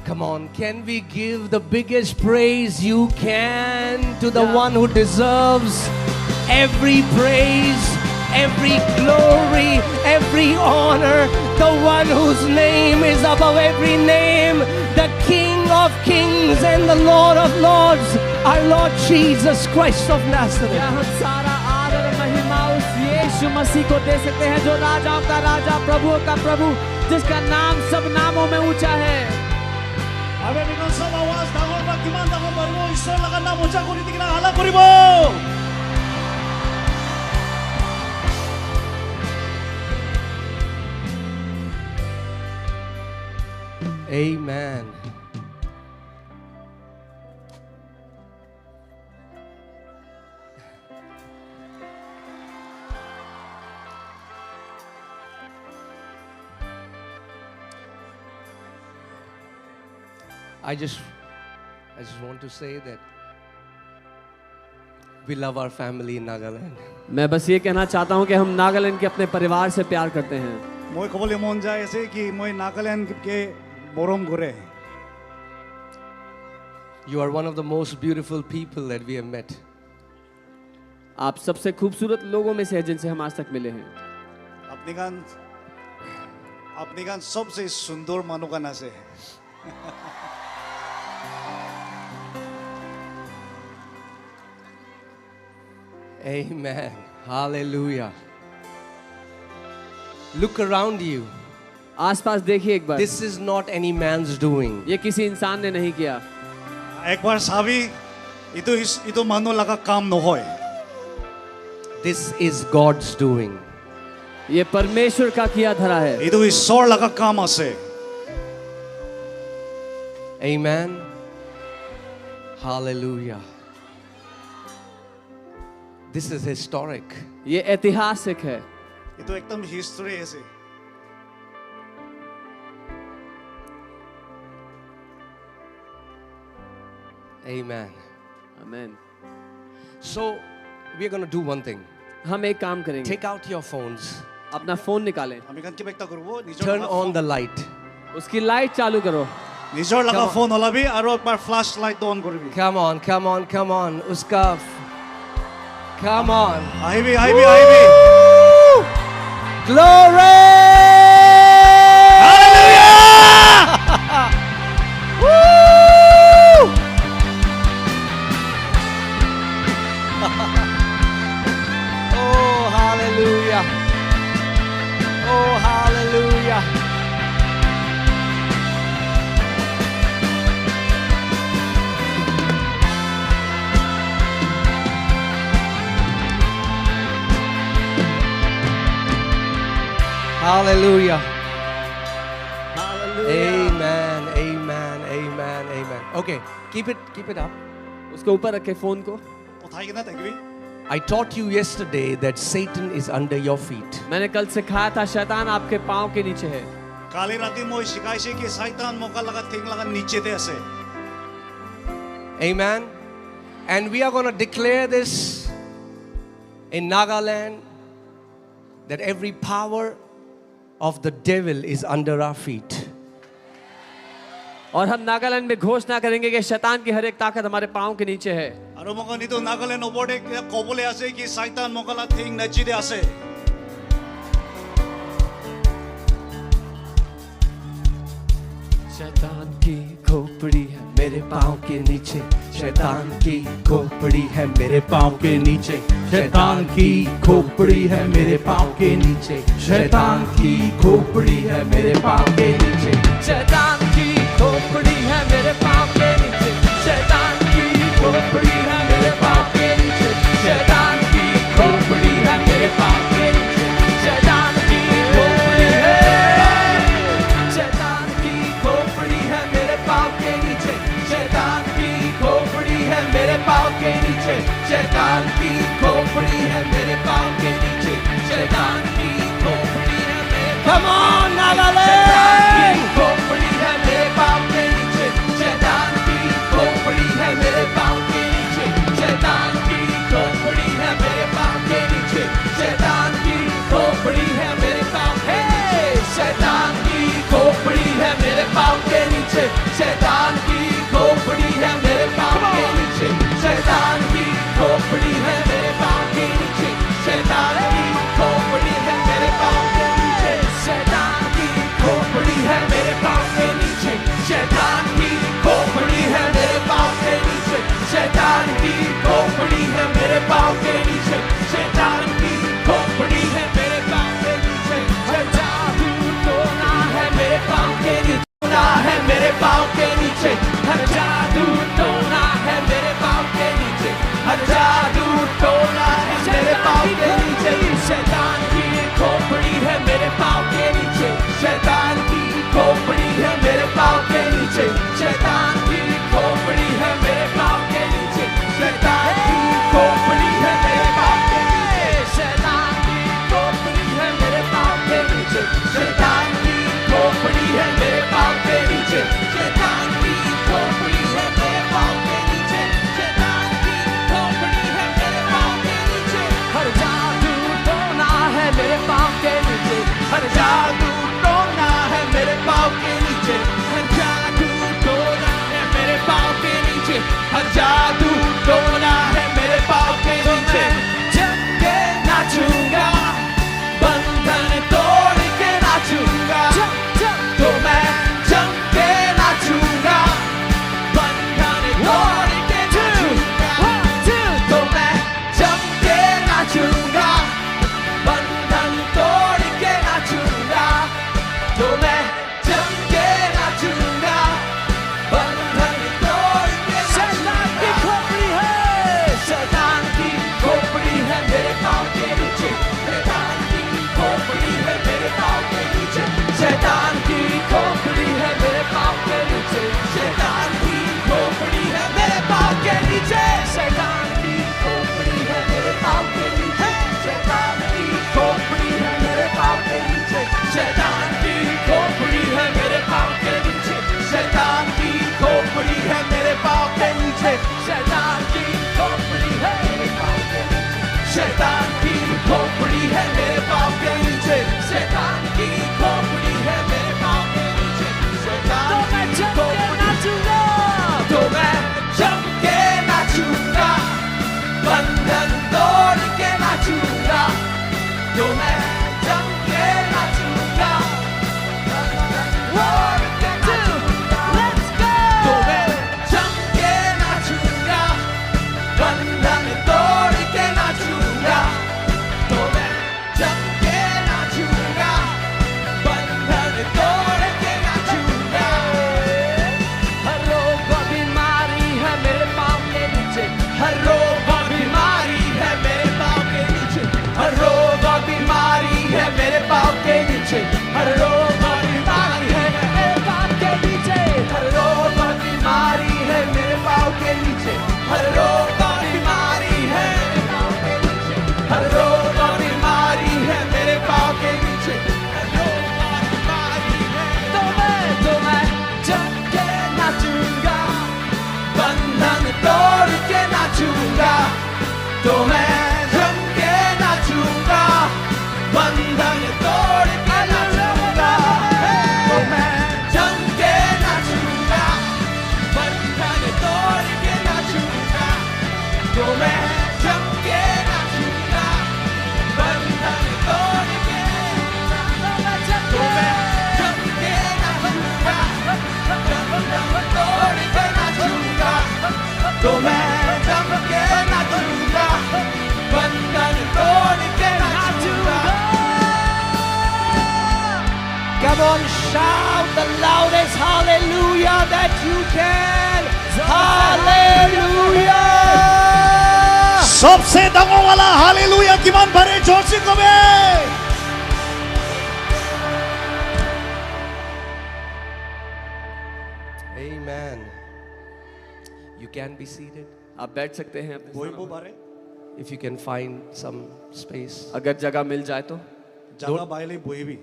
Come on, can we give the biggest praise you can to the one who deserves every praise, every glory, every honor, the one whose name is above every name, the King of Kings and the Lord of Lords, our Lord Jesus Christ of Nazareth. क्या हम सारा आदर महिमा उस यीशु मसीह को दे सकते हैं जो राजाओं का राजा, प्रभुओं का प्रभु, जिसका नाम सब नामों में ऊंचा है. Amen. Dengan sama awas dangor bagiman dangor baru Isor lakan namu jago di tinggal hala kuribo. Amen. I just want to say that we love our family in Nagaland. मैं बस ये कहना चाहता हूँ कि हम नागालैंड के अपने परिवार से प्यार करते हैं. Moi kobole mon jai ase ki moi Nagaland ke borom gore. You are one of the most beautiful people that we have met. आप सबसे खूबसूरत लोगों में से हैं जिनसे हम आज तक मिले हैं. अपनी गान सबसे सुंदर मानुगान ase. Amen. Hallelujah. Look around you. आसपास देखिए एक बार. This is not any man's doing. ये किसी इंसान ने नहीं किया. एक बार सावी ito manu laga काम no hoy. This is God's doing. ये परमेश्वर का किया धरा है. Ito Isor laga काम ase. Amen. Hallelujah. This is historic. ये ऐतिहासिक है. Ito ekdam history ase. Amen. Amen. So we are going to do one thing. हम एक काम करेंगे. Take out your phones. अपना फोन निकालें. Ami kan kibekta kurbo. Turn on the light. उसकी लाइट चालू करो. Nijor laga phone olabi aro ekbar flashlight on koribi. Come on, come on, come on. Uska. Come on. Ahibi. Glory! Hallelujah! Woo! Oh, hallelujah. Oh, hallelujah. Hallelujah. Amen. Amen. Amen. Amen. Okay, keep it up. उसको ऊपर रखे phone को. उठाई ना देखबी. I taught you yesterday that Satan is under your feet. मैंने कल सिखाया था शैतान आपके पाँव के नीचे है. काली राती moi शिकायसे कि शैतान मोका लगा थिंग लगा नीचे दे असे. Amen. And we are going to declare this in Nagaland that every power of the devil is under our feet. और हम नागालैंड में घोषणा करेंगे कि शैतान की हर एक ताकत हमारे पाँव के नीचे है. Aro moka nito Nagaland obode kobole ase ki shaitan moka la thing nachi de ase. शैतान की खोपड़ी है मेरे पाँव के नीचे. शैतान की खोपड़ी है मेरे पाँव के नीचे. शैतान की खोपड़ी है मेरे पाँव के नीचे. शैतान की खोपड़ी है मेरे पाँव के नीचे. शैतान की खोपड़ी है मेरे पाँव के नीचे. शैतान की खोपड़ी है मेरे पाँव के नीचे. शैतान की खोपड़ी है मेरे पाँव के नीचे. शैतान की खोपड़ी है. शैतान की खोपड़ी है मेरे पाँव के नीचे. शैतान की खोपड़ी है मेरे पाँव के नीचे. शैतान की खोपड़ी है मेरे पाँव के नीचे. शैतान की खोपड़ी है मेरे. Come on, Nagaland! खोपड़ी है मेरे पाँव के नीचे. शैतान की खोपड़ी है मेरे पाँव के नीचे. शैतान की खोपड़ी है मेरे पाँव के नीचे. शैतान की खोपड़ी है मेरे पाँव. Hey! शैतान की खोपड़ी है मेरे पाँव के नीचे. शैतान मेरे पाँव के नीचे शैतान की खोपड़ी है मेरे पाँव के नीचे शैतान की खोपड़ी है मेरे पाँव के नीचे शैतान की खोपड़ी है मेरे पाँव के नीचे हर जादू टोना है मेरे पाँव के नीचे है मेरे पाँव के नीचे हर जादू टोना है मेरे पाँव के नीचे हर जादू टोना है मेरे पाँव के नीचे शैतान की खोपड़ी है मेरे पाँव के नीचे शैतान की खोपड़ी है मेरे पाँव के नीचे शैतान की खोपड़ी है मेरे पाँव के नीचे शैतान की खोपड़ी है मेरे पाँव के नीचे शैतान की खोपड़ी है मेरे पाँव के नीचे शैतान की खोपड़ी है मेरे पाँव के नीचे शैतान की खोपड़ी है मेरे पाँव के नीचे शैतान की खोपड़ी है मेरे पाँव के नीचे हर जादू टोना है मेरे पाँव के नीचे हर जादू टोना है मेरे पाँव के नीचे हर जादू टोना है मेरे पाँव के नीचे हर जादू टोना है मेरे पाँव के नीचे जम के नाचूंगा बंधन तोड़ के नाचूंगा तो मैं जम के नाचूंगा बंधन तोड़ के नाचूंगा तो मैं जम के नाचूंगा बंधन तोड़ के नाचूंगा तो मैं जम के नाचूंगा बंधन तोड़ के शैतान की खोपड़ी है मेरे पाँव के नीचे शैतान की खोपड़ी है मेरे पाँव के नीचे शैतान की खोपड़ी है मेरे पाँव के नीचे शैतान की खोपड़ी है मेरे पाँव के नीचे शैतान की खोपड़ी है मेरे पाँव के नीचे शैतान की खोपड़ी है मेरे पाँव के नीचे शैतान की खोपड़ी है मेरे पाँव के नीचे शैतान की खोपड़ी है मेरे पाँव के नीचे शैतान की खोपड़ी है मेरे पाँव के नीचे शैतान की खोपड़ी है मेरे पाँव के नीचे शैतान की खोपड़ी है मेरे पाँव के नीचे शैतान की नाचूंगा तो मैं जम के नाचूंगा बंधन तोड़ के नाचूंगा तो मैं जम के नाचूंगा बंधन तोड़ के नाचूंगा तो मैं जम के नाचूंगा बंधन तोड़ के नाचूंगा तो मैं जम के नाचूंगा बंधन तोड़ के नाचूंगा हर रोग और बीमारी है मेरे पाँव के नीचे हर रोग और बीमारी है मेरे पाँव के नीचे हर रोग और बीमारी है मेरे पाँव के नीचे हर रोग और बीमारी है मेरे पाँव के नीचे हर रोग और बीमारी है मेरे पाँव के नीचे हर रोग और बीमारी है मेरे पाँव के नीचे हर रोग और बीमारी है मेरे पाँव के नीचे हर रोग और बीमारी है तो मैं जम के नाचूंगा बंधन तोड़ के नाचूंगा तो मैं जम के नाचूंगा बंधन तोड़ के नाचूंगा तो मैं जम के नाचूंगा बंधन तोड़ के नाचूंगा तो मैं जम के नाचूंगा बंधन तोड़ के तो मैं जम के नाचूंगा बंधन तोड़ के नाचूंगा तो मैं जम के नाचूंगा बंधन तोड़ के नाचूंगा Come on, shout the loudest hallelujah that you can. Hallelujah. सबसे दंगों वाला हालेलुया की मान भरे जोर से कहे Amen. You can be seated. आप बैठ सकते हैं अपने कोई स्थानों वो पर। बारे If you can find some space. अगर जगह मिल जाए तो जगह बायले बोई भी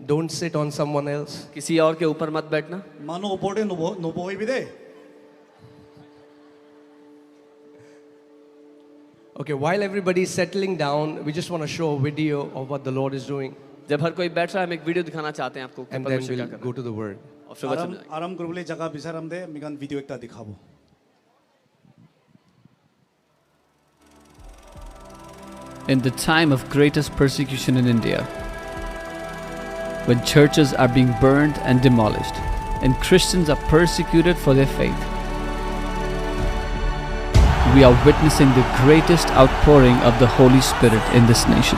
Don't sit on someone else. किसी और के ऊपर मत बैठना। मानो ओपोटे नो बोई भी दे Okay, while everybody is settling down, we just want to show a video of what the Lord is doing. जब हर कोई बैठ रहा है हम एक वीडियो दिखाना चाहते हैं आपको कि And then परमेश्वर क्या we'll कर go रहा to the word. है। और फिर वचन आराम जाएंगे। आराम ग्रुपले जगह बिचाराम दे मिगन वीडियो एकटा दिखाबो In the time of greatest persecution in India, when churches are being burned and demolished, and Christians are persecuted for their faith. We are witnessing the greatest outpouring of the Holy Spirit in this nation.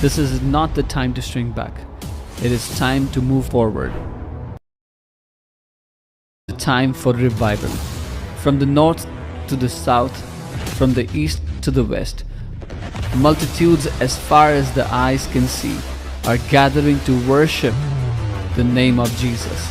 This is not the time to shrink back. It is time to move forward. The time for revival. From the north to the south, from the east to the west, multitudes as far as the eyes can see are gathering to worship the name of Jesus.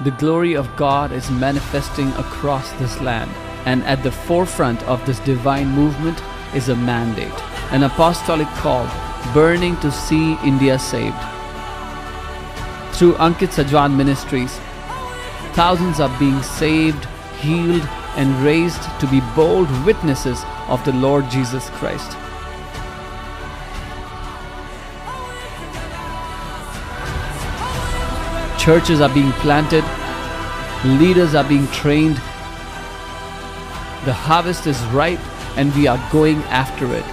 The glory of God is manifesting across this land, and at the forefront of this divine movement is a mandate, an apostolic call burning to see India saved. Through Ankit Sajwan Ministries, thousands are being saved, healed, and raised to be bold witnesses of the Lord Jesus Christ. Churches are being planted, leaders are being trained. The harvest is ripe and we are going after it.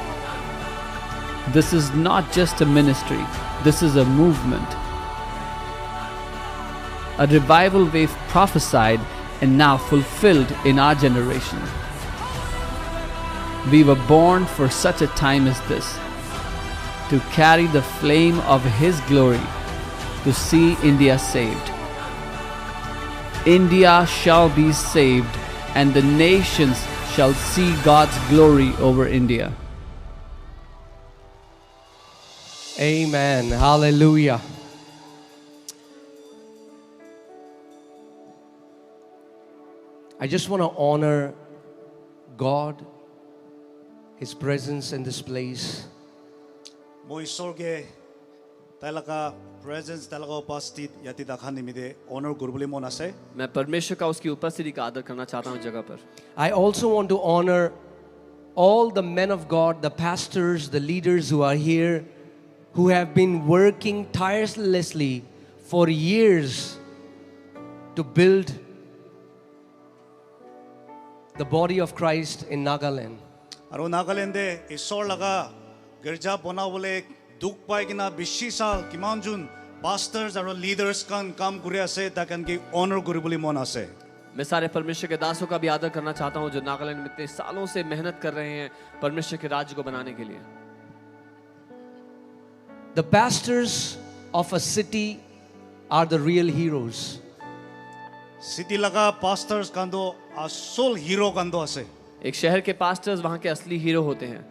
This is not just a ministry, this is a movement. A revival wave prophesied and now fulfilled in our generation. We were born for such a time as this, to carry the flame of His glory, to see India saved. India shall be saved, and the nations shall see God's glory over India. Amen. Hallelujah. I just want to honor God, His presence in this place. Mo isorge talaka presence talaga upasthit yati dakhan nimide honor gurbuli mon ase. मैं परमेश्वर का उसकी उपस्थिति का आदर करना चाहता हूँ जगह पर. I also want to honor all the men of God, the pastors, the leaders who are here, who have been working tirelessly for years to build the body of Christ in Nagaland. Aro Nagaland de isor laga girja bonabole duk pai kina bishi sal kiman jun pastors aro leaders kan kam kuri ase takan ki honor gurbuli mon ase. मैं सारे परमेश्वर के दासों का भी आदर करना चाहता हूँ जो नागालैंड में इतने सालों से मेहनत कर रहे हैं परमेश्वर के राज्य को बनाने के लिए. The pastors of a city are the real heroes. City laga pastors kando asol hero kando ase. एक शहर के पास्टर्स वहाँ के असली हीरो होते हैं.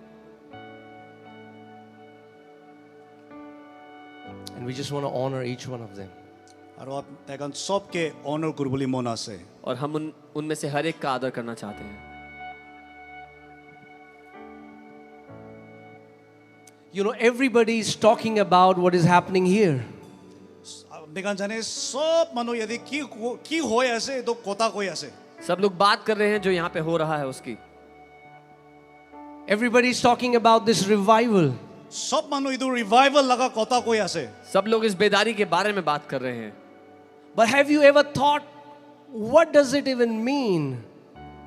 And we just want to honor each one of them. Aro ap takan sob ke honor gurbuli mon ase. और हम उनमें से हर एक का आदर करना चाहते हैं. You know, everybody is talking about what is happening here. Dekan jane sob manu yadi ki hoy ase to kota koi ase. सब लोग बात कर रहे हैं जो यहाँ पे हो रहा है उसकी. Everybody is talking about this revival. Sob manu idu revival laga kota koi ase. सब लोग इस बेदारी के बारे में बात कर रहे हैं. But have you ever thought, what does it even mean?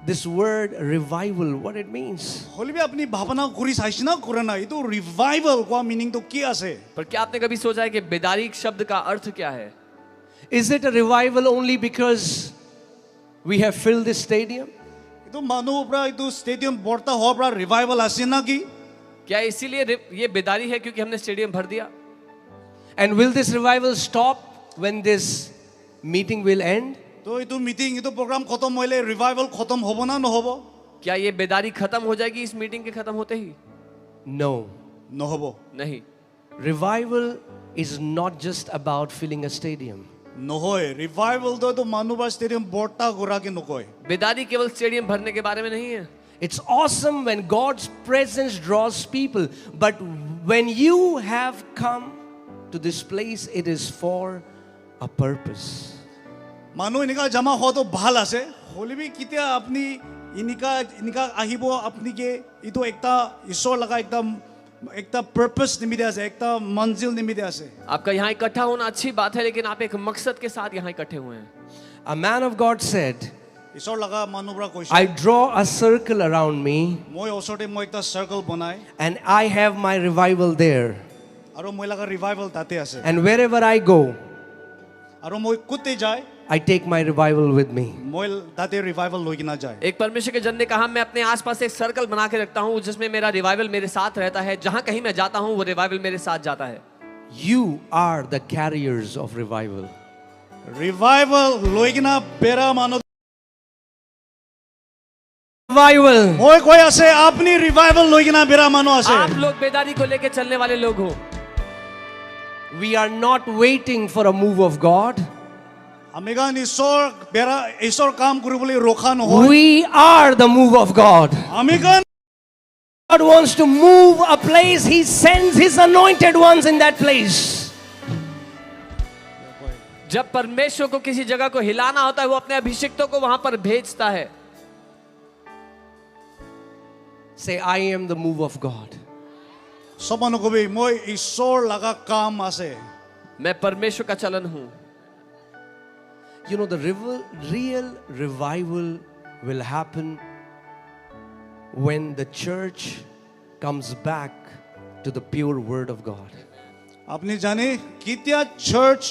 This word revival, what it means? Holi bhi apni bhavana kuri saishna kurana idu revival ko meaning to ki ase. पर क्या आपने कभी सोचा है कि बेदारी शब्द का अर्थ क्या है? Is it a revival only because we have filled this stadium? Idu manu upra idu stadium borta ho upra revival ase na ki? क्या इसीलिए ये बेदारी है क्योंकि हमने स्टेडियम भर दिया? And will this revival stop when this meeting will end? तो इदु meeting इदु program khatam hoile revival khatam hobo na no hobo? क्या ये बेदारी खत्म हो जाएगी इस मीटिंग के खत्म होते ही? No. No hobo. नहीं. Revival is not just about filling a stadium. No hoy revival do manu ba stadium borta gora ki no koi. बेदारी केवल स्टेडियम भरने के बारे में नहीं है. It's awesome when God's presence draws people, but when you have come to this place, it is for a purpose. Manu inika jama ho to bhal ase. Holi bhi kitia apni inika ahibo apni ke idu ekta isor laga ekta purpose nimide ase ekta manzil nimide ase. आपका यहाँ इकट्ठा होना अच्छी बात है लेकिन आप एक मकसद के साथ यहाँ इकट्ठे हुए हैं. A man of God said, ঈশ্বৰ লগা মানুহৰ পৰা কৈছো I draw a circle around me, মই ওচৰতে মই একটা সাৰ্কেল বনাই and I have my revival there. আৰু মই লগা ৰিভাইভেল তাতে আছে And wherever I go, আৰু মই কুতে যায় I take my revival with me. মই তাতে ৰিভাইভেল লৈ কিনা যায় एक परमेश्वर के जन ने कहा मैं अपने आसपास एक सर्कल बना के रखता हूँ जिसमें मेरा रिवाइवल मेरे साथ रहता है जहाँ कहीं मैं जाता हूँ वो रिवाइवल मेरे साथ जाता है You are the carriers of revival. Revival লৈ কিনা বেৰা মানুহ Revival. মই কৈ আছে আপুনি ৰিভাইভেল লৈ কিনা বেৰা মানুহ আছে आप लोग बेदारी को लेकर चलने वाले लोग हो We are not waiting for a move of God. আমি গান ঈশ্বৰ বেৰা ঈশ্বৰ কাম কৰিবলৈ ৰখা নহয় We are the move of God. আমি গান God wants to move a place. He sends His anointed ones in that place. जब परमेश्वर को किसी जगह को हिलाना होता है वो अपने अभिषिक्तों को वहां पर भेजता है Say, I am the move of God. সব মানুহ কবি মই ঈশ্বৰ লগা কাম আছে मैं परमेश्वर का चलन हूं You know, the real revival will happen when the church comes back to the pure word of God. আপুনি জানে কেতিয়া চাৰ্চ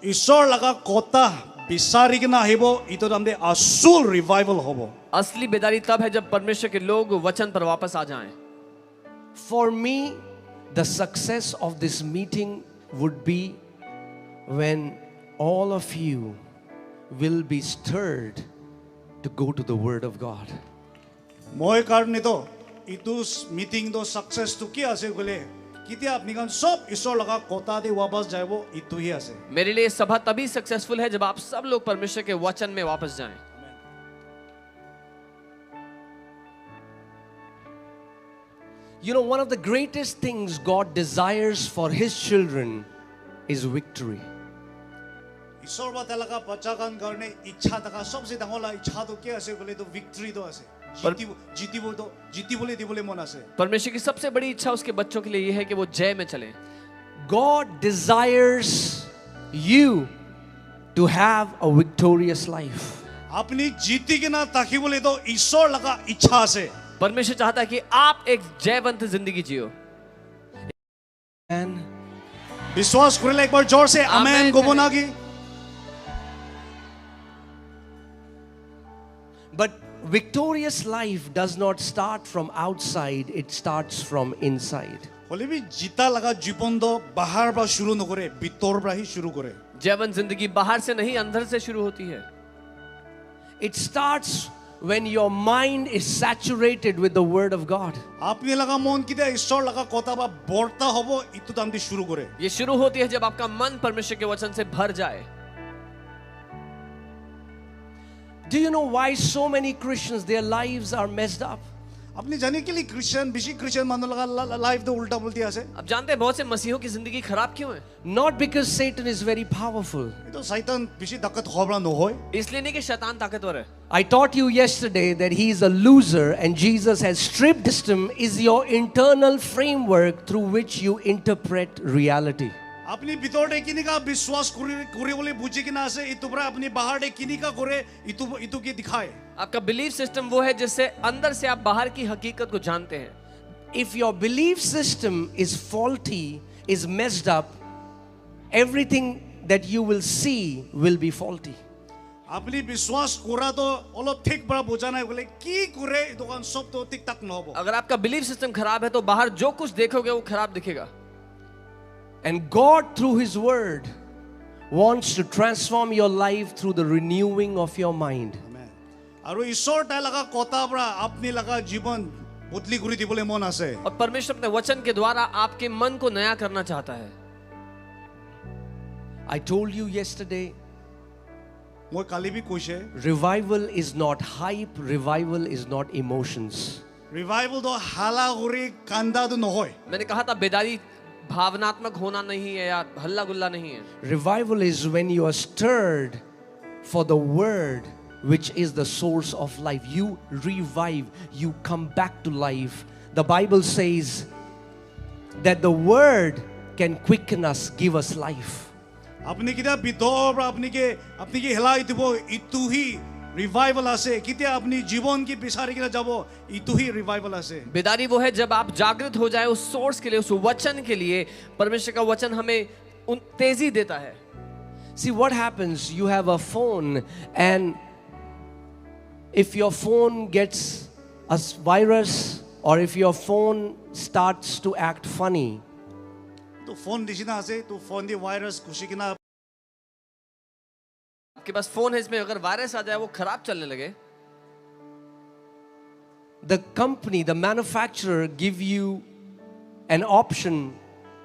ঈশ্বৰ লগা কথা বিচাৰি কিনা আহিব ইটো তাৰমানে আসল ৰিভাইভেল হ'ব असली बेदारी तब है जब परमेश्वर के लोग वचन पर वापस आ जाएं For me, the success of this meeting would be when all of you will be stirred to go to the word of God. মই কাৰণে তো ইটো মিটিং তো সাকসেস তো কি আছে গলে কেতিয়া আপনি কান সব ঈশ্বৰ লগা কথা দে वापस যাব ইটোহি আছে मेरे लिए सभा तभी सक्सेसफुल है जब आप सब लोग परमेश्वर के वचन में वापस जाएं You know, one of the greatest things God desires for His children is victory. ঈশ্বৰ বা তেলকা বাচ্চা কান কাৰণে ইচ্ছা থকা সবচেয়ে ডাঙৰ ইচ্ছা তো কি আছে গলে তো ভিক্টৰি তো আছে জিতিবলৈ দিবলৈ মন আছে परमेश्वर की सबसे बड़ी इच्छा उसके बच्चों के लिए यह है कि वो जय में चले God desires you to have a victorious life. আপনি জিতি কিনা থাকিবলৈ তো ঈশ্বৰ লগা ইচ্ছা আছে परमेश्वर चाहता है कि आप एक जयवंत जिंदगी जियो And বিশ্বাস কৰিলে একবাৰ জোৰছে আমেন আমেন কব নাকি but victorious life does not start from outside, it starts from inside. হলিবি জিতা লগা জীবন তো বাহিৰ পৰা শুरू নকৰে ভিতৰ পৰা হি শুरू কৰে जयवंत जिंदगी बाहर से नहीं अंदर से शुरू होती है It starts when your mind is saturated with the word of God. আপনি লগা মন কিটা ঈশ্বৰ লগা কথা বা বৰ্তা হ'ব ইটো তামদি শুरू কৰে ये शुरू होती है जब आपका मन परमेश्वर के वचन से भर जाए Do you know why so many Christians, their lives are messed up? আপনি জানে কি লি খ্রিস্টান বেশি খ্রিস্টান মানুহ লগা লাইফ তো উল্টা পুল্টি আছে अब जानते हैं बहुत से मसीहों की जिंदगी खराब क्यों है Not because Satan is very powerful. এইটো শয়তান বেশি তাকত খবরা নহয় इसलिए नहीं कि शैतान ताकतवर है I taught you yesterday that he is a loser and Jesus has stripped him is your internal framework through which you interpret reality. আপনি ভিতৰতে কিনিকা বিশ্বাস কৰিবলৈ বুজি কিনা আছে ইটো পৰা আপনি বাহিৰতে কিনিকা কৰে ইটো কি দিখায় आपका बिलीफ सिस्टम वो है जिससे अंदर से आप बाहर की हकीकत को जानते हैं If your belief system is faulty, is messed up, everything that you will see will be faulty. আপনি বিশ্বাস কৰা তো অলপ ঠিক পৰা বুজা নাই বলে কি কৰে দোকান সব তো ঠিক ঠাক নহব अगर आपका बिलीफ सिस्टम खराब है तो बाहर जो कुछ देखोगे वो खराब दिखेगा And God through his word wants to transform your life through the renewing of your mind. আৰু ঈশ্বৰ তাই লগা কথা পৰা আপনি লগা জীবন বদলি কৰি দিবলৈ মন আছে और परमेश्वर अपने वचन के द्वारा आपके मन को नया करना चाहता है I told you yesterday, মই কালি বি কৈছে revival is not hype, revival is not emotions. Revival তো হালা কৰি কান্দা তো নহয় मैंने कहा था बेदारी भावनात्मक होना नहीं है या हल्ला गुल्ला नहीं है Revival is when you are stirred for the word which is the source of life. You revive, you come back to life. The Bible says that the word can quicken us, give us life. আপনি কিটা ভিতৰ পৰা আপনি কি হেলাই দিব ইটোহি revival আছে কেতিয়া আপুনি জীৱন কি বিচাৰি কিনে যাব ইটোহি ৰিভাইভেল আছে बेदारी वो है जब आप जागृत हो जाए उस सोर्स के लिए, उस वचन के लिए। परमेश्वर का वचन हमें तेजी देता है। See what happens, you have a phone, and if your phone gets a virus or if your phone starts to act funny, তো ফোন নিচিনা আছে তো ফোন দি ভাইরাস ঘুষি কিনা आपके पास फोन है, इसमें अगर वायरस आ जाए वो खराब चलने लगे, the company, the manufacturer give you an option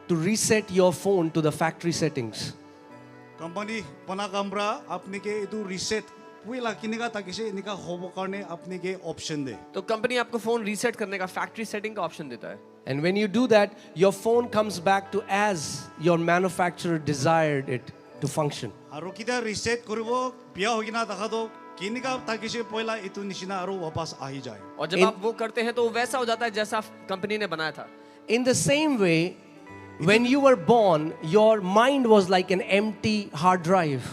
to reset your phone to the factory settings. Company বনা কামরা আপনিকে ইটো রিসেট পুইলা কিনেগা তাকিছে ইনিকা হবো কারণে আপনিকে অপশন দে तो कंपनी आपको फोन रीसेट करने का, फैक्ट्री सेटिंग का ऑप्शन देता है। And when you do that, your phone comes back to as your manufacturer desired it to function. আৰু কিটা রিসেট কৰিব বিয়া হৈ কিনা দেখা দো কিনেগা তাকিছে পয়লা ইটো নিচিনা আৰু वापस আহি যায় और जब आप वो करते हैं तो वो वैसा हो जाता है जैसा कंपनी ने बनाया था। In the same way, when you were born, your mind was like an empty hard drive.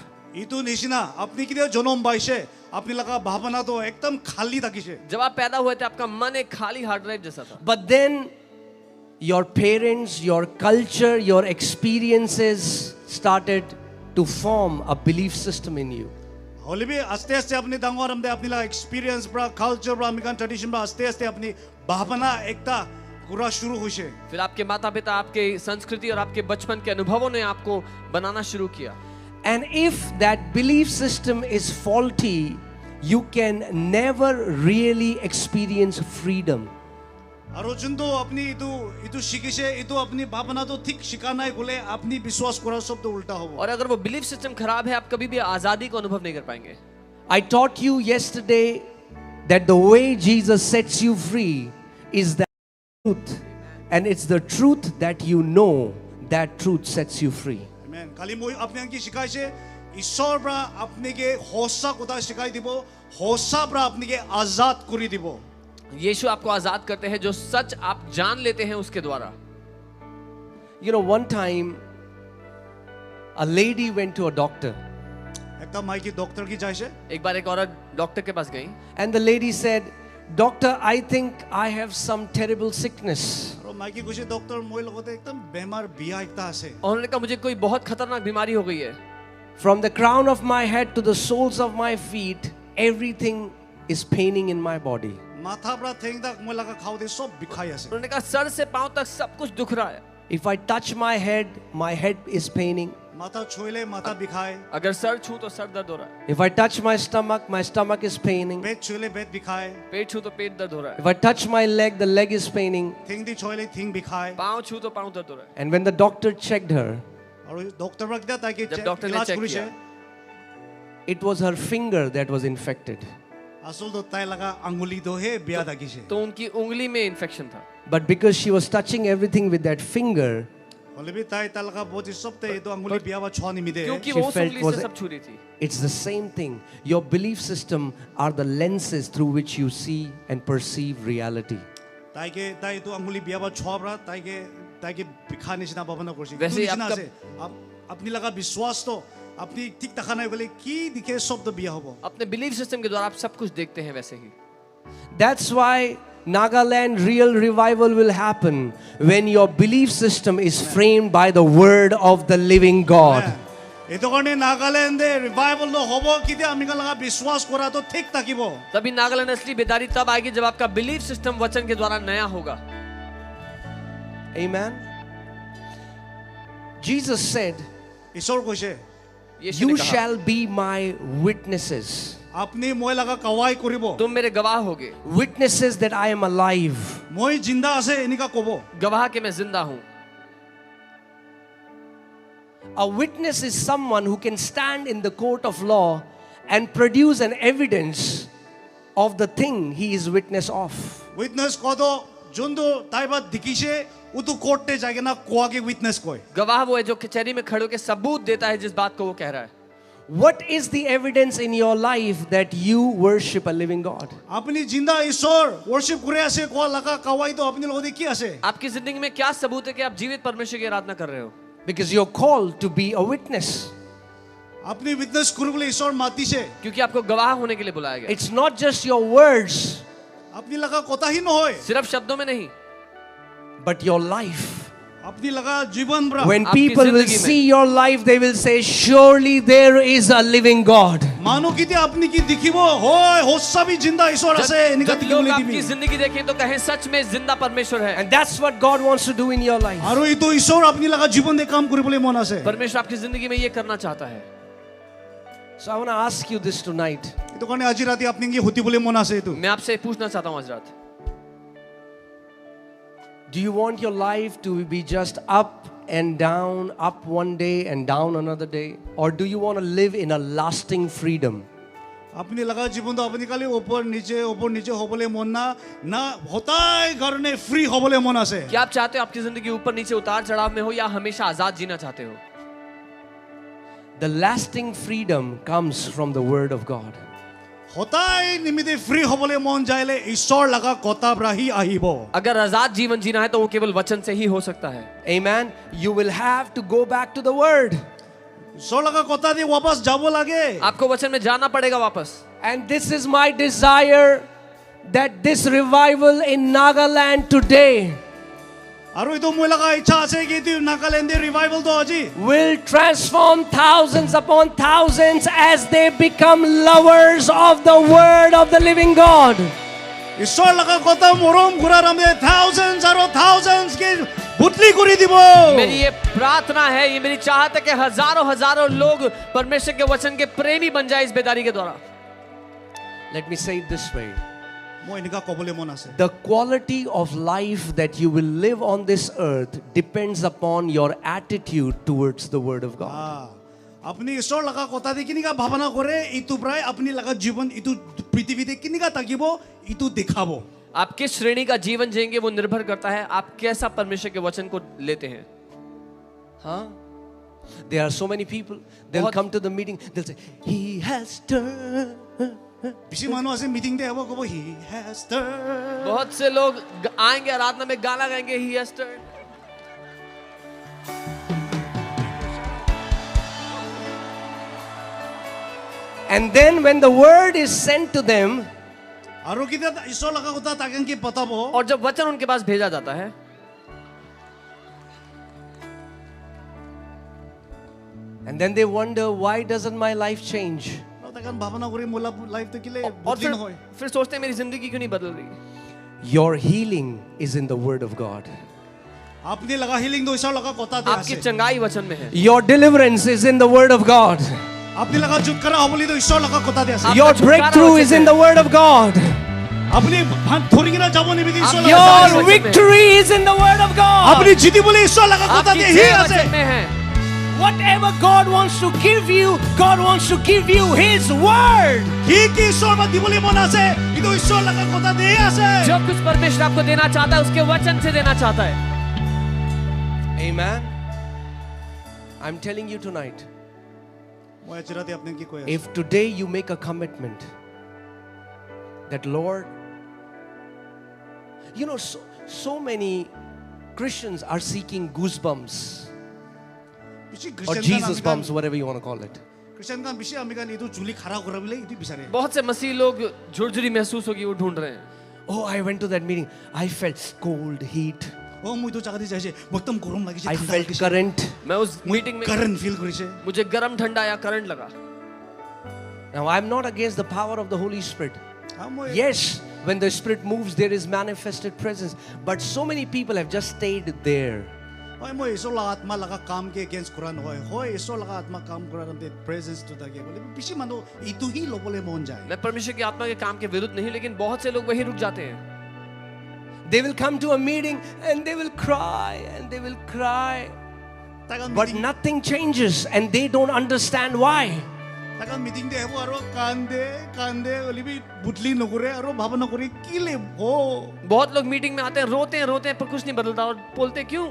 ইটো নিচিনা আপনি কিটা জনম পাইছে আপনি লাগা ভাবনা তো একদম খালি তাকিছে जब आप पैदा हुए थे आपका मन एक खाली हार्ड ड्राइव जैसा था। But then your parents, your culture, your experiences started to form a belief system in you. হলিবি আস্তে আস্তে আপনি ডাঙৰ আমদে আপনি লাগা experience bra culture bra American tradition bra আস্তে আস্তে আপনি ভাবনা একটা পুরা শুরু হইছে फिर आपके माता पिता, आपके संस्कृति और आपके बचपन के अनुभवों ने आपको बनाना शुरू किया। And if that belief system is faulty, you can never really experience freedom. আৰু যোনটো আপনি ইটো ইটো শিকিছে ইটো আপনি ভাবনা তো ঠিক শিকা নাই গলে আপনি বিশ্বাস করা সব তো উল্টা হবে और अगर वो बिलीफ सिस्टम खराब है आप कभी भी आजादी को अनुभव नहीं कर पाएंगे। I taught you yesterday that the way Jesus sets you free is the truth, and it's the truth that you know, that truth sets you free. Amen কালি মই আপনি কি শিকাইছে ঈশ্বৰ ব্ৰা আপনিকে হোসা কথা শিকাই দিব হোসা ব্ৰা আপনিকে আজাদ কৰি দিব यीशु आपको आजाद करते हैं, जो सच आप जान लेते हैं उसके द्वारा। You know, one time a lady went to a doctor, একটা মাইকি ডক্টর কি যাইছে एक बार एक औरत डॉक्टर के पास गई and the lady said, "Doctor, I think I have some terrible sickness." আৰু মাইকি কৈছে ডক্টৰ মই লগতে একদম বেমাৰ বিয়া একটা আছে और उन्होंने कहा मुझे कोई बहुत खतरनाक बीमारी हो गई है। From the crown of my head to the soles of my feet, everything is paining in my body. মাথা ব্ৰা ঠেং দাক মই লাগা খাও দে সব বিখাই আছে उन्होंने कहा सर से पांव तक सब कुछ दुख रहा है। If I touch my head is paining. মাথা ছুইলে মাথা বিখায় अगर सर छू तो सर दर्द हो रहा है, If I touch my stomach is paining. পেট ছুইলে পেট বিখায় पेट छू तो पेट दर्द हो रहा है, If I touch my leg, the leg is paining. ঠেং দি ছুইলে ঠেং বিখায় पांव छू तो पांव दर्द हो रहा है। And when the doctor checked her, আৰু ডক্টৰ ব্ৰা কিটা তাইকে जब डॉक्टर ने ইলাজ चेक কৰিছে किया it was her finger that was infected. আসল তো তাই লাগা আঙ্গুলি দোহে বিয়া দাগিছে तो उनकी उंगली में इन्फेक्शन था। But because she was touching everything with that finger, হলিবি তাই তা লাগা বহুত সবতে এটো আঙ্গুলি বিয়া বা ছ নিমিদে क्योंकि She वो उस felt उंगली was से a- सब छू रही थी। it's the same thing. Your belief system are the lenses through which you see and perceive reality. তাইকে তাই এটো আঙ্গুলি বিয়া বা ছ ব্ৰা তাইকে তাইকে বিখা নিচিনা ভাবনা কৰিছে वैसे ही নিচিনা आपका- আছে আপনি লাগা বিশ্বাস তো আপনি ঠিক দেখা নাই গলে কি দিখে শব্দ বিয়া হবো अपने बिलीफ सिस्टम के द्वारा आप सब कुछ देखते हैं वैसे ही। That's why Nagaland real revival will happen when your belief system is framed by the word of the living God. এটো কাৰণে নাগালেণ্ডে রিভাইভাল হবো কিতে আমি লাগা বিশ্বাস করা তো ঠিক থাকিব तभी नागालैंड असली बेदारी तब आएगी जब आपका बिलीफ सिस्टम वचन के द्वारा नया होगा। Amen. Jesus said, ঈশ্বৰ কৈছে यीशु "You ने कहा, shall be my witnesses." আপনি মই লাগা কাৱাই কৰিব तुम मेरे गवाह होगे, Witnesses that I am alive. মই জিন্দা আছে এনেকা কব गवाह के मैं जिंदा हूं। A witness is someone who can stand in the court of law and produce an evidence of the thing he is witness of. Witness কদ যোনটো তাইবা দেখিছে উতো কোর্টে যাগে না কোয়াকে উইটনেস কয় गवाह वो है जो कचहरी में खड़े होकर सबूत देता है जिस बात को वो कह रहा है। What is the evidence in your life that you worship a living God? আপনি জিন্দা ঈশ্বর ওয়ার্শিপ করে আছে কোয়া লাগা কাওয়াই তো আপনি লগতে কি আছে आपकी जिंदगी में क्या सबूत है कि आप जीवित परमेश्वर की आराधना कर रहे हो? Because you're called to be a witness. আপনি উইটনেস কৰিবলৈ ঈশ্বৰ মাতিছে क्योंकि आपको गवाह होने के लिए बुलाया गया। It's not just your words, আপনি লগা কথাহি নহয় सिर्फ शब्दों में नहीं, but your life. আপনি লগা জীৱন ব্ৰা When आपकी people will जिंदगी में। see your life, they will say, surely there is a living God. মানুহ কেতিয়া আপনি কি দেখিব হয় সঁচাবি জিন্দা ঈশ্বৰ আছে এনেকা जब लोग দেখিবলৈ आपकी দিবি जिंदगी देखें तो कहें सच में जिंदा परमेश्वर है। And that's what God wants to do in your life. আৰু এইটো ঈশ্বৰ আপনি লগা জীৱন দে কাম কৰিবলৈ মন আছে परमेश्वर आपकी जिंदगी में ये करना चाहता है। So I want to ask you this tonight. এইটো কাৰণে আজি ৰাতি আপনি কি হতিবলৈ মন আছে এইটো मैं आपसे पूछना चाहता हूँ आज रात, Do you want your life to be just up and down, up one day and down another day? Or do you want to live in a lasting freedom? আপনি লগা জীৱনটো আপনি খালি ওপৰ নিচে হ'বলৈ মন না হতাই কাৰণে ফ্ৰী হ'বলৈ মন আছে क्या आप चाहते हो आपकी जिंदगी ऊपर नीचे उतार चढ़ाव में हो या हमेशा आजाद जीना चाहते हो? The lasting freedom comes from the Word of God. হতাই নিমিতে ফ্ৰী হ'বলৈ মন যাইলে ঈশ্বৰ লগা কথা ৰাহি আহিব अगर आजाद जीवन जीना है तो वो केवल वचन से ही हो सकता है। Amen. You will have to go back to the Word. ঈশ্বৰ লগা কথা দি वापस যাব লাগে आपको वचन में जाना पड़ेगा वापस। And this is my desire that this revival in Nagaland today আৰু এইটো মই লগা ইচ্ছা আছে কি এইটো নাগালেণ্ডৰ ৰিভাইভেলটো আজি will transform thousands upon thousands as they become lovers of the Word of the living God. ঈশ্বৰ লগা কথা মৰম ঘূৰাৰ আমি থাউজেন্ডস আৰু থাউজেন্ডস কি বুটলি কৰি দিব मेरी ये प्रार्थना है, ये मेरी चाहत है कि हजारों हजारों लोग परमेश्वर के वचन के प्रेमी बन जाए इस बेदारी के द्वारा। Let me say it this way. মই এনেকা ক'বলৈ মন আছে The quality of life that you will live on this earth depends upon your attitude towards the Word of God. আপুনি ঈশ্বৰ লগা কথা দি কেনেকা ভাৱনা কৰে এইটো প্ৰায় আপুনি লগা জীৱন এইটো পৃথিৱীতে কেনেকা থাকিব এইটো দেখাব आप किस श्रेणी का जीवन जिएंगे वो निर्भर करता है आप कैसा परमेश्वर के वचन को लेते हैं। Huh? There are so many people, they'll बहुत- come to the meeting, they'll say, He has turned. বেছি মানুহ আছে মিটিং দে হ'ব ক'ব হি হেজ টাৰ্ন बहुत से लोग आएंगे आराधना में गाना गाएंगे he has turned. And then when the word is sent to them, আৰু কেতিয়া ঈশ্বৰ লগা কথা তাকে কি পতাব और जब वचन उनके पास भेजा जाता है and then they wonder, why doesn't my life change? তাকে ভাৱনা কৰি মোলা লাইফটো কিলে और বদলি নহয় फिर सोचते हैं मेरी जिंदगी क्यों नहीं बदल रही। Your healing is in the Word of God. আপুনি লগা হিলিংটো ঈশ্বৰ লগা কথা দি आपकी আছে चंगाई वचन में है, Your deliverance is in the Word of God. আপুনি লগা জুৎকাৰা হ'বলিতো ঈশ্বৰ লগা কথা দি আছে आप- Your छुटकारा breakthrough वचन is है। in the Word of God. আপুনি ধৰি কিনে যাব নিবিদি ঈশ্বৰ লগা Your কথা Your দি আছে। victory is in the Word of আপুনি God. জিতিবলৈ ঈশ্বৰ লগা কথা आपकी দি হি जय আছে वचन में है। Whatever God wants to give you, God wants to give you His Word. কি কি ঈশ্বৰ বা দিবলৈ মন আছে এইটো ঈশ্বৰ লগা কথা দি আছে जो कुछ परमेश्वर आपको देना चाहता है उसके वचन से देना चाहता है। Amen. I'm telling you tonight, মই আজি ৰাতি আপোনাক কি কৈ আছো if today you make a commitment that, Lord, you know, so many Christians are seeking goosebumps বেছি or খ্ৰীষ্টান Jesus bumps, whatever you want to call it. খ্ৰীষ্টান কাম বেছি আমি কান এইটো চুলি খাৰা কৰাবলৈ এইটো বিচাৰে बहुत से मसीह लोग झुरझुरी महसूस होगी वो ढूंढ रहे हैं। Oh, I went to that meeting. I felt cold, heat. অ মই এইটো জাগা দি যাইছে মই একদম গৰম লাগিছে I felt current. मैं उस मीटिंग में কাৰেণ্ট ফিল কৰিছে मुझे गरम ठंडा या करंट लगा। Now, I'm not against the power of the Holy Spirit. মই Yes, when the Spirit moves, there is manifested presence. But so many people have just stayed there. হয় মই ঈশ্বৰ লগা আত্মা লগা কাম কে এগেইনষ্ট কৰা নহয় হয় ঈশ্বৰ লগা আত্মা কাম কৰাৰ কাৰণে প্ৰেজেন্সটো থাকে বুলি বেছি মানুহ এইটো হি ল'বলৈ মন যায় मैं परमेश्वर की आत्मा के काम के विरुद्ध नहीं, लेकिन बहुत से लोग वहीं रुक जाते हैं। They will come to a meeting and they will cry and they will cry. তাকান But nothing changes and they don't understand why. তাকান মিটিং দে হ'ব আৰু কান্দে অলিবি বুটলি নকৰে আৰু ভাৱনা কৰি কি লে हो बहुत लोग मीटिंग में आते हैं रोते हैं पर कुछ नहीं बदलता और बोलते क्यों।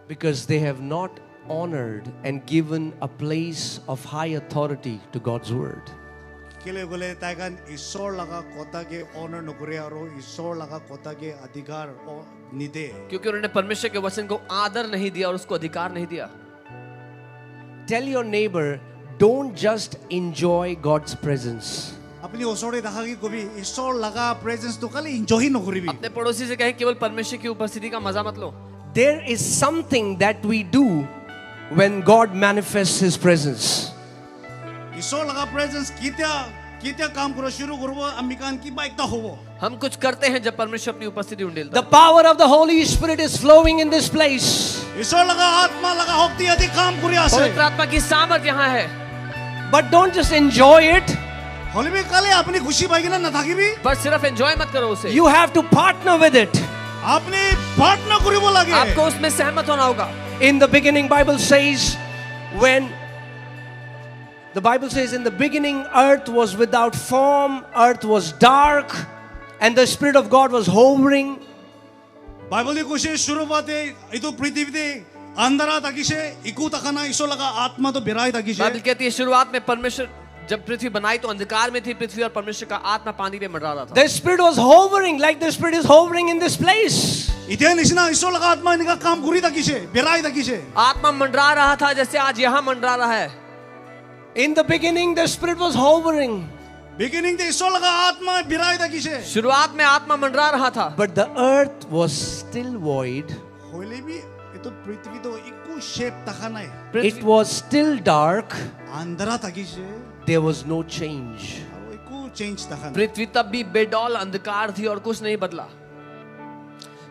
Because they have not honored and given a place of high authority to God's word. কেলে গলে তাইকান ঈশ্বর লাগা কথাকে অনার নকরে আর ঈশ্বর লাগা কথাকে অধিকার নিদে क्योंकि उन्होंने परमेश्वर के वचन को आदर नहीं दिया और उसको अधिकार नहीं दिया। Tell your neighbor, don't just enjoy God's presence. अपनी ओसोरे দেখা কি কবি ঈশ্বর লাগা প্রেজেন্স তো খালি এনজয় নকরিবি अपने पड़ोसी से कहें केवल परमेश्वर की उपस्थिति का मजा मत लो। There is something that we do when God manifests His presence. ঈশ্বর লাগা প্রেজেন্স কিতা কাম করা শুরু করব আমি কান কি বাইকটা হবো हम कुछ करते हैं जब परमेश्वर अपनी उपस्थिति उंडेलता The power of the Holy Spirit is flowing in this place. ঈশ্বর লাগা আত্মা লাগা শক্তি আদি কাম করে है। আছে पवित्र आत्मा की सामर्थ यहाँ है, But don't just enjoy it. হলিবি কালে আপনি খুশি পাই কিনা না থাকিবি पर सिर्फ एंजॉय मत करो उसे, You have to partner with it. আপনি পার্টনার করিব লাগে आपको उसमें सहमत होना होगा। In the beginning, Bible says, the Bible says, in the beginning, earth was without form, earth was dark, and the Spirit of God was hovering. Bible দি কৈছে শুরুতে এইটো পৃথিবীতে अंधारा থাকিছে ইকু তাকানা ঈশ্বর লাগা আত্মা তো বেরাই থাকিছে बाइबल कहती है शुरुआत में परमेश्वर जब पृथ्वी बनाई तो अंधकार में थी पृथ्वी और परमेश्वर का आत्मा पानी पे मंडरा रहा था। The Spirit was hovering, like the Spirit is hovering in this place. ইতিয়া নিচিনা ঈশ্বর লাগা আত্মা এনেকা কাম কৰি থাকিছে বেরাই থাকিছে आत्मा मंडरा रहा था जैसे आज यहाँ मंडरा रहा है। In the beginning, the Spirit was hovering, beginning তে ঈশ্বর লাগা আত্মা বেরাই থাকিছে शुरुआत में आत्मा मंडरा रहा था, but the earth was still void. হইলেবি এটো পৃথিবী তো ইকু শেপ দেখা নাই It was still dark. अंधारा থাকিছে There was no change. আর ইকু চেঞ্জ দেখা নাই पृथ्वी तब भी बेडौल अंधकार थी और कुछ नहीं बदला।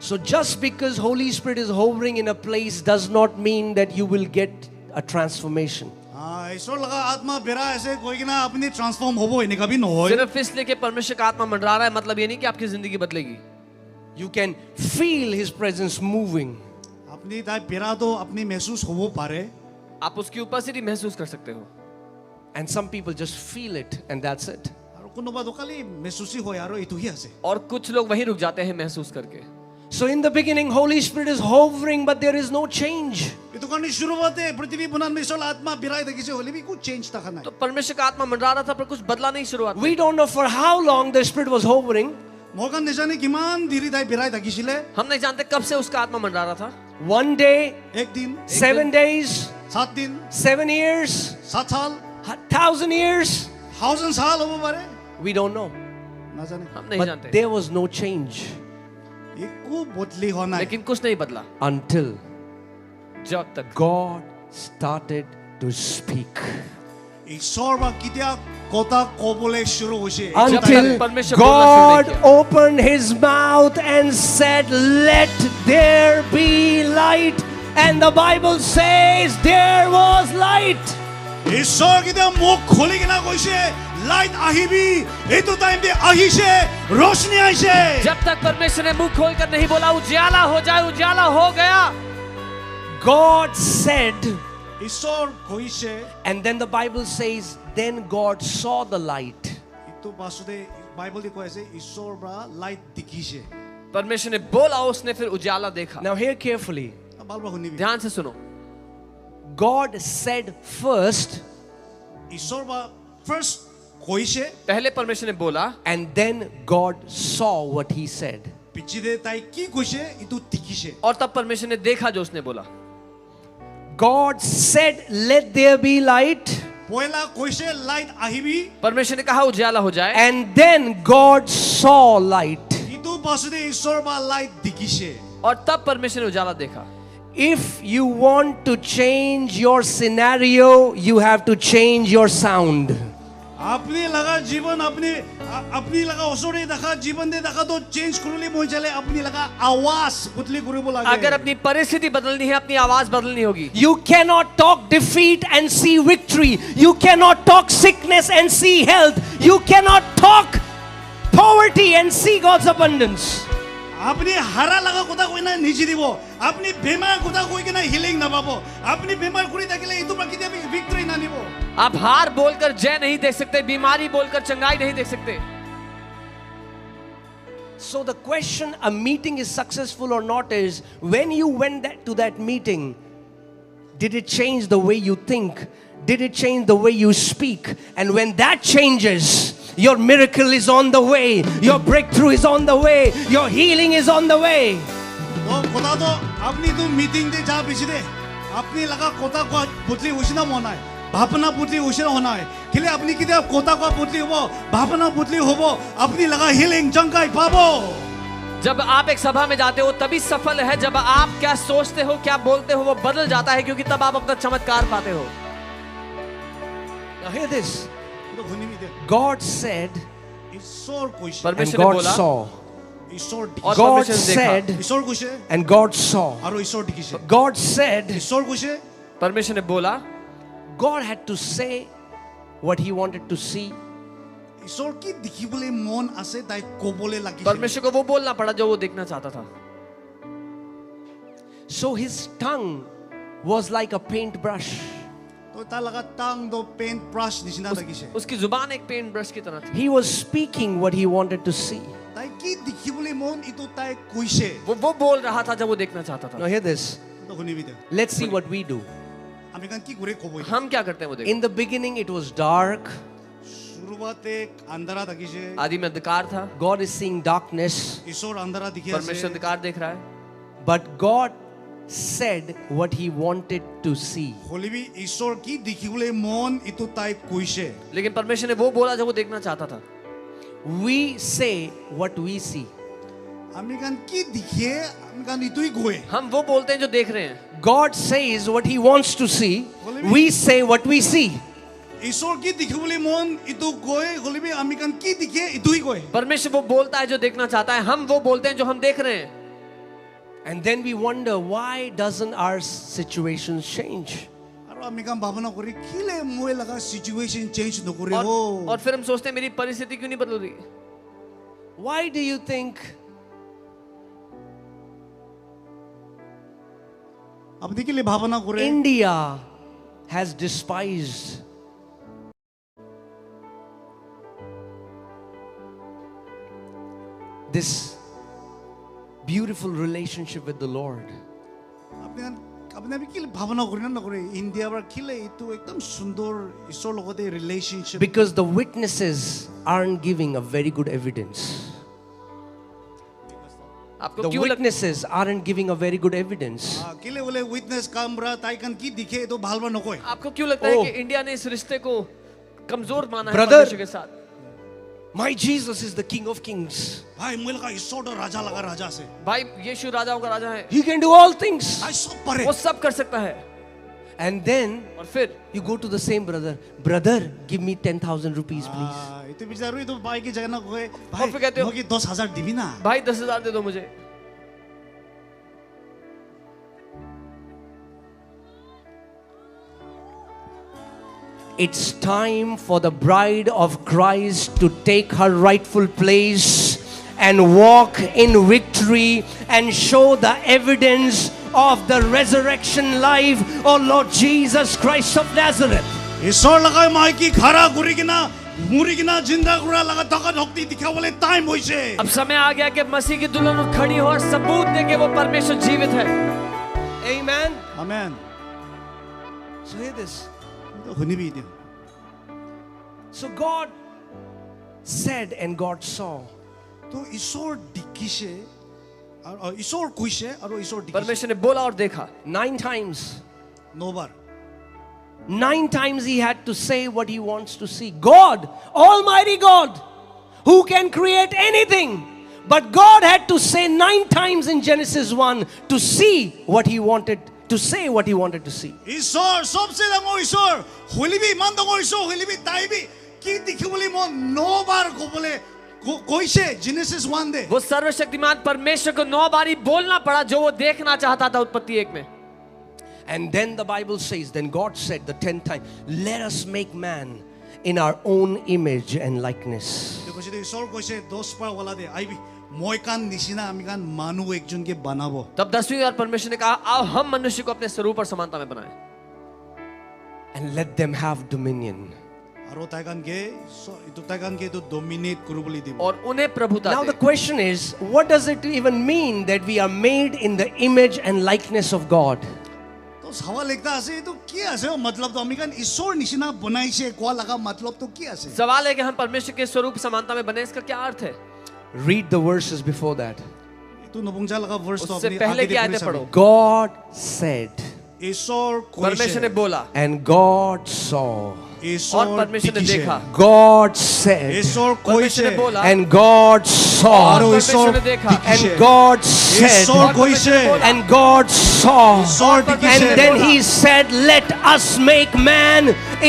So just because Holy Spirit is hovering in a place does not mean that you will get a transformation. ঈশ্বর লাগা আত্মা বেরা আছে কই কিনা আপনি ট্রান্সফর্ম হবো এনেকা বি নহয় सिर्फ इसलिए कि परमेश्वर का आत्मा मंडरा रहा है मतलब ये नहीं कि आपकी जिंदगी बदलेगी। You can feel His presence moving. আপনি তাই বেরা তো আপনি महसूस হবো পারে आप उसकी उपस्थिति महसूस कर सकते हो, And some people just feel it, and that's it. আর কোনোবা তো খালি महसूसই হয় আর এইটোহি আছে और कुछ लोग वहीं रुक जाते हैं महसूस करके। So in the beginning, Holy Spirit is hovering, but there is no change. এইটো কাৰণে শুরুতে পৃথিবী বনান ঈশ্বর আত্মা বেরাই থাকিছে হলিবি কু চেঞ্জ দেখা নাই तो परमेश्वर का आत्मा मंडरा रहा था पर कुछ बदला नहीं शुरुआत में। We don't know for how long the Spirit was hovering. মগান নেজানে কিমান দেৰি তাই বেরাই থাকিছিলে हम नहीं जानते कब से उसका आत्मा मंडरा रहा था। One day, একদিন 7 days, 7 দিন 7 years, 7 সাল 1,000 years. 1000 সাল হবো পারে We don't know. নাজানে हम नहीं But जानते, there was no change একু বদলি হয় নাই लेकिन कुछ नहीं बदला until जब तक God started to speak. ঈশ্বর বা কিতিয়া কথা কবলে শুরু হইছে Until परमेश्वर बोलना शुरू God नहीं किया। opened His mouth and said, "Let there be light." And the Bible says there was light. ঈশ্বর কিতিয়া মুখ খুলি কিনা কইছে লাইট আহিবি এইটো টাইম দে আহিছে रोशनी আইছে जब तक परमेश्वर ने मुंह खोलकर नहीं बोला उजाला हो जाए, उजाला हो गया। God said, ঈশ্বর কইছে and then the Bible says, then God saw the light. ইটো পাছতে বাইবেল দি কইছে ঈশ্বর বা লাইট দেখিছে परमेश्वर ने बोला, उसने फिर उजाला देखा। Now hear carefully. বালবা শুনিবি ध्यान से सुनो, God said first, ঈশ্বর বা ফার্স্ট কইছে पहले परमेश्वर ने बोला and then God saw what He said. পিছিদে তাই কি কইছে ইটো দেখিছে और तब परमेश्वर ने देखा जो उसने बोला। God said, "Let there be light." পয়লা কইছে লাইট আহিবি परमेश्वर ने कहा उजाला हो जाए, And then God saw light. ইটো পাছতে ঈশ্বর বা লাইট দেখিছে और तब परमेश्वर ने उजाला देखा। If you want to change your scenario, you have to change your sound. আপনি লাগা জীবন আপনি লাগা ওসরে দেখা জীবন দে দেখা তো চেঞ্জ করলি মই চলে আপনি লাগা আওয়াজ বদলি করিব লাগে अगर अपनी परिस्थिति बदलनी है, अपनी आवाज बदलनी होगी। You cannot talk defeat and see victory. You cannot talk sickness and see health. You cannot talk poverty and see God's abundance. আপনি হারা লাগা কথা কই না নিজে দিব আপনি বেমার কথা কই কিনা হিলিং না পাবো আপনি বেমার করি থাকিলে ইতো বাকিতে আমি ভিক্টরি না নিব आप हार बोलकर जय नहीं देख सकते, बीमारी बोलकर चंगाई नहीं देख सकते। So the question a meeting is successful or not is, when you went to that meeting, did it change the way you think? Did it change the way you speak? And when that changes, your miracle is on the way, your breakthrough is on the way, your healing is on the way. तो कोता तो अपनी तो meeting दे जा बिचरे अपनी लगा कोता को पुतली उछना होना है भापना पुतली उछना होना है किले अपनी किते कोता को पुतली हो भापना पुतली हो अपनी लगा हीलिंग जंकाई पाबो जब आप एक सभा में जाते हो तभी सफल है जब आप क्या सोचते हो क्या बोलते हो वो बदल जाता है क्योंकि तब आप अपना चमत्कार पाते हो Now hear this. तो हुनी भी दे God said ईश्वर कुछ and परमेश्वर ने God बोला saw. ईश्वर और God परमेश्वर ने देखा said ईश्वर कुछ and God saw. और ईश्वर दिखी से God said ईश्वर कुछ परमेश्वर ने बोला God had to say what he wanted to see. ईश्वर की दिखी बोले मन आसे ताई को बोले लगी परमेश्वर को वो बोलना पड़ा जो वो देखना चाहता था So his tongue was like a paintbrush. तो ता लगा टांग दो पेन ब्रश निशिना लगी से उसकी जुबान एक पेंट ब्रश की तरह थी He was speaking what he wanted to see. ताई की दिखी बोले मन इतो ताई कोई से वो बोल रहा था जब वो देखना चाहता Now था hear this. तो हुनी भी दे Let's see what we do. আমি কান কি করে কবই हम क्या करते हैं वो देखो In the beginning it was dark. शुरुआते अंधेरा दिखी से आदि में अंधकार था God is seeing darkness. ईश्वर अंधेरा दिखी परमेश्वर से अंधकार देख रहा है But God said what he wanted to see. Holi भी ईश्वर की दिखी बोले मन इतो ताई कोई से लेकिन परमेश्वर ने वो बोला जो वो देखना चाहता था We say what we see. আমি কান কি দেখিয়ে আমি কান ইতোই গোয়ে हम वो बोलते हैं जो देख रहे हैं God says what he wants to see. We say what we see. ईश्वर की दिखी बोले मन इतो गोए होली भी আমি কান কি দেখিয়ে ইতোই গোয়ে परमेश्वर वो बोलता है जो देखना चाहता है हम वो बोलते हैं जो हम देख रहे हैं And then we wonder why doesn't our situations change? আর আমি কান ভাবনা করি কিলে মোয়ে লাগা সিচুয়েশন চেঞ্জ নকরে और, हो और फिर हम सोचते हैं मेरी परिस्थिति क्यों नहीं बदल रही Why do you think আপনি কিলে ভাবনা করে India has despised this beautiful relationship with the Lord? আপনি আপনি কিলে ভাবনা করি না করে ইন্ডিয়া আর কিলে ইতো একদম সুন্দর ঈশ্বর লগতে relationship Because the witnesses aren't giving a very good evidence. आपको The क्यों लगता witnesses aren't giving a very good evidence. কিলে বলে উইটনেস কামরা তাই কান কি দিখে তো ভালবা নকয় आपको क्यों लगता है Oh. कि इंडिया ने इस रिश्ते को कमजोर माना है Brother. परमेश्वर के साथ My Jesus is the King of Kings. ভাই মোয়ে লাগা ঈশ্বর তো রাজা লাগা রাজা আছে भाई यीशु राजाओं का राजा है He can do all things. তাই সব পারে वो सब कर सकता है And then और फिर you go to the same brother. Brother, give me 10,000 rupees, please. ইতো বিচারো ইতো ভাই কি জায়গা না কয় ভাই और फिर कहते हो মোকে 10,000 দিবি না भाई 10,000 दे दो मुझे It's time for the bride of Christ to take her rightful place and walk in victory and show the evidence of the resurrection life of Lord Jesus Christ of Nazareth. ঈশ্বর লাগায় মাইকি খাড়া করি কিনা মুড়ি কিনা জিন্দা করা লাগা ধকা ধকতি দিখা বলে টাইম হইছে अब समय आ गया कि मसीह की दुल्हन खड़ी हो और सबूत दे कि वो परमेश्वर जीवित है Amen. Amen So hear this. শুনিবি দিও So God said and God saw. তো ঈশ্বর দেখিছে আর ঈশ্বর কইছে আর ঈশ্বর দেখিছে परमेश्वर ने बोला और देखा 9 times. নবার 9 times he had to say what he wants to see. God, Almighty God, who can create anything. But God had to say 9 times in Genesis 1 to see what he wanted, to say what he wanted to see. ঈশ্বর সবচেয়ে ডাঙৰ ঈশ্বৰ হলিবি ইমান ডাঙৰ ঈশ্বৰ হলিবি তাইবি কি দেখিবলৈ মন নবাৰ কবলে কইছে জেনেসিস 1 দে वो सर्वशक्तिमान परमेश्वर को 9 बारी बोलना पड़ा जो वो देखना चाहता था उत्पत्ति 1 में And then the Bible says, then God said the 10th time, let us make man in our own image and likeness. কৈছে ঈশ্বৰ কৈছে 10 পাৰ वाला দে আইবি মই কান নিচিনা আমি কান মানুহ একজনকে বানাবো तब 10वीं बार परमेश्वर ने कहा आओ हम मनुष्य को अपने स्वरूप और समानता में बनाएं And let them have dominion. আৰু তাই কানকে ইটো তাই কানকে ইটো ডমিনেট কৰিবলৈ দিব और उन्हें प्रभुता Now the they question is, what does it even mean that we are made in the image and likeness of God? তো সৱাল একটা আছে এইটো কি আছে মতলবটো আমি কান ঈশ্বৰ নিচিনা বনাইছে কোৱা লাগা মতলবটো কি আছে सवाल है कि हम परमेश्वर के स्वरूप समानता में बने, इसका क्या अर्थ है? Read the verses before that. এইটো নপুংসা লাগা ভাৰ্সটো उससे আপুনি पहले আগে की आयतें দেখি पढ़ो। God said, ঈশ্বৰ परमेश्वर ने কৈছে बोला and God saw. और ঈশ্বৰ परमेश्वर ने দেখিছে देखा। God said, ঈশ্বৰ परमेश्वर কৈছে ने बोला and God saw. আৰু और ঈশ্বৰ परमेश्वर ने देखा। And দেখিছে God said, ঈশ্বৰ কৈছে and God saw. ঈশ্বৰ And দেখিছে then he said, let us make man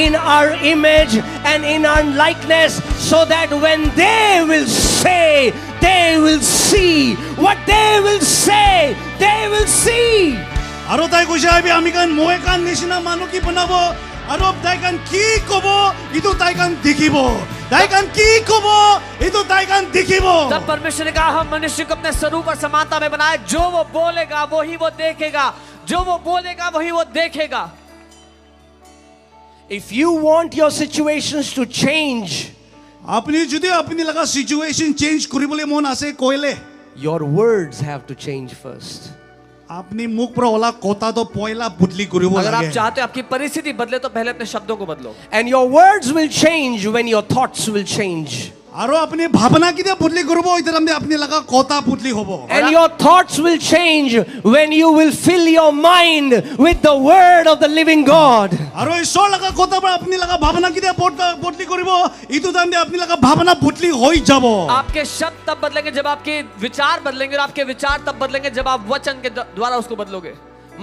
in our image and in our likeness, so that when they will say, they will see. What they will say, they will see. আৰু তাই কৈছে আমি কান মই কান নিচিনা মানুহ কি বনাব আৰু তাই কান কি কব ইটো তাই কান দেখিব তাই কান কি কব ইটো তাই কান দেখিব तब परमेश्वर ने कहा हम मनुष्य को अपने स्वरूप और समानता में बनाए, जो वो बोलेगा वही वो देखेगा, जो वो बोलेगा वही वो देखेगा। If you want your situations to change, আপুনি যদি আপুনি লগা সিচুৱেচন চেঞ্জ কৰিবলৈ মন আছে কইলে your words have to change first. আপনি মুখ পৰা ওলা কথাটো পয়লা বদলি কৰিব अगर आप লাগে चाहते हो आपकी परिस्थिति बदले तो पहले अपने शब्दों को बदलो। And your words will change when your thoughts will change. আৰু আপুনি ভাৱনা কিটা বদলি কৰিব ইতাৰ আমি আপুনি লগা কথা বদলি হ'ব And your thoughts will change when you will fill your mind with the word of the living God. আৰু ঈশ্বৰ লগা কথা পৰা আপুনি লগা ভাৱনা কিটা বদলি কৰিব ইটো টাইমে আপুনি লগা ভাৱনা বদলি হৈ যাব आपके शब्द तब बदलेंगे जब आपके विचार बदलेंगे, और आपके विचार तब बदलेंगे जब आप वचन के द्वारा उसको बदलोगे।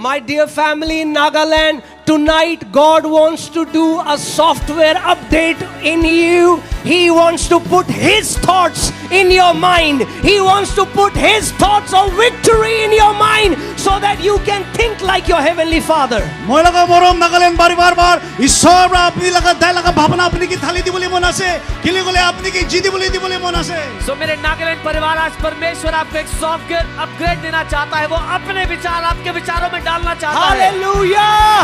My dear family in Nagaland, tonight God wants to do a software update in you. He wants to put His thoughts in your mind. He wants to put His thoughts of victory in your mind, so that you can think like your Heavenly Father. মই লগা মৰম নাগালেণ্ড বাৰ ঈশ্বৰ পৰা আপুনি লগা দাই লগা ভাৱনা আপুনি কি থালি দিবলৈ মন আছে কিলি গলে আপুনি কি জি দিবলৈ মন আছে सो मेरे नागालैंड परिवार, आज परमेश्वर आपको एक सॉफ्टवेयर अपग्रेड देना चाहता है। वो अपने विचार आपके विचारों में डालना चाहता है। Hallelujah!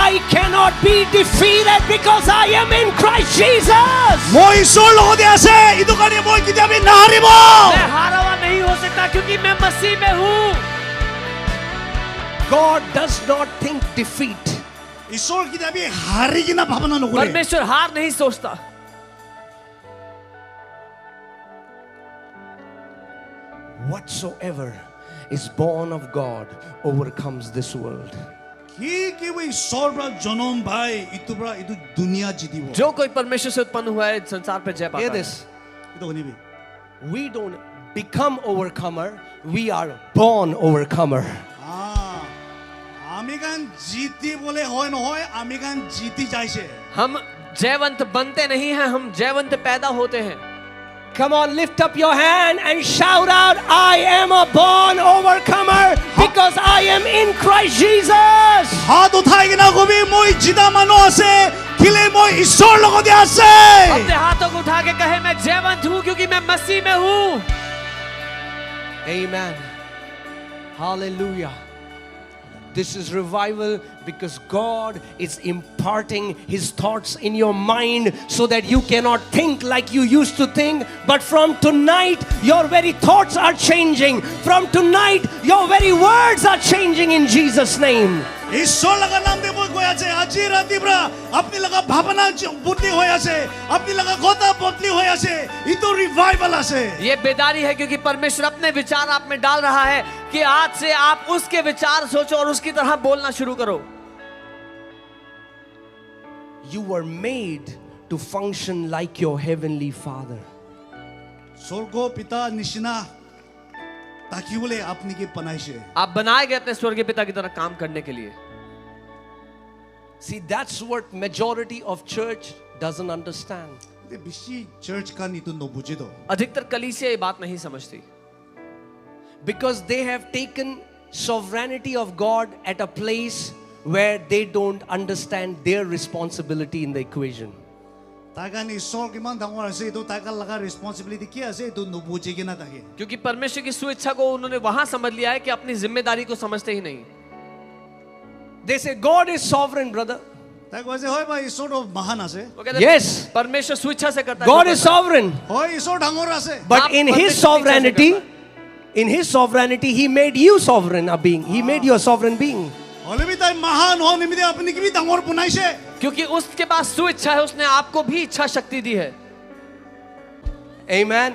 I cannot be defeated because I am in Christ Jesus. মই ঈশ্বৰ লগতে আছে ইটো কাৰণে মই কেতিয়াবা নাহাৰিব मैं हारा हुआ नहीं हो सकता क्योंकि मैं मसीह में हूँ। God does not think defeat. ঈশ্বৰ কেতিয়াবা হাৰি কিনা ভাৱনা নকৰে परमेश्वर हार नहीं सोचता। Whatsoever is born of God overcomes this world. কি কি ঈশ্বৰ পৰা জনম ভাই ইটো পৰা ইটো দুনিয়া জিতিব जो कोई परमेश्वर से उत्पन्न हुआ है संसार पे जय पाता Hear है। this. ইটো শুনিবি We don't become overcomer, we are born overcomer. আমি গান জিতিবলৈ হয় নহয় আমি গান জিতি যাইছে हम जयवंत बनते नहीं हैं, हम जयवंत पैदा होते हैं। Come on, lift up your hand and shout out, I am a born overcomer because I am in Christ Jesus. হাত উঠাই কিনা কবি মই জিতা মানুহ আছে কিলে মই ঈশ্বৰ লগতে আছে अपने हाथों को उठा के कहे मैं जयवंत हूँ क्योंकि मैं मसीह में हूँ। Amen. Hallelujah. This is revival because God is imparting His thoughts in your mind so that you cannot think like you used to think. But from tonight, your very thoughts are changing. From tonight, your very words are changing in Jesus' name. ঈশ্বৰ লগা নাম দে মই কৈ আছে আজি ৰাতিপুৱা আপুনি লগা ভাৱনা বদলি হৈ আছে আপুনি লগা কথা বদলি হৈ আছে ইটো ৰিভাইভাল আছে ये बेदारी है क्योंकि परमेश्वर अपने विचार आप में डाल रहा है कि आज से आप उसके विचार सोचो और उसकी तरह बोलना शुरू करो। You were made to function like your Heavenly Father. স্বৰ্গ পিতা নিচিনা তাকিবলৈ আপুনি কি বনাইছে आप बनाए गए अपने स्वर्गीय पिता की तरह काम करने के लिए। See, that's what majority of church doesn't understand. বেছি চাৰ্চ কান ইটো নবুজিতো अधिकतर कलीसिया ये बात नहीं समझती Because they have taken sovereignty of God at a place where they don't understand their responsibility in the equation. তাৰ কাৰণে ঈশ্বৰ কিমান ডাঙৰ আছে এইটো তাৰ লগা ৰেছপন্সিবিলিটি কি আছে এইটো নবুজি কিনা থাকে क्योंकि परमेश्वर की स्वेच्छा को उन्होंने वहां समझ लिया है कि अपनी जिम्मेदारी को समझते ही नहीं। They say God is sovereign, brother. তাই কৈছে হয় বা ঈশ্বৰ মহান আছে वो कहते Yes. परमेश्वर स्वेच्छा से करता है। God जो is करता है। sovereign. হয় ঈশ্বৰ ডাঙৰ আছে But आप in His परमेश्वर की इच्छा से sovereignty, करता in His sovereignty, He made you sovereign a being. He made you a sovereign being. হ'লেবি তাই মহান হোৱা নিমিত্তে আপুনি কি ডাঙৰ বনাইছে क्योंकि उसके पास सुइच्छा है, उसने आपको भी इच्छा शक्ति दी है। Amen.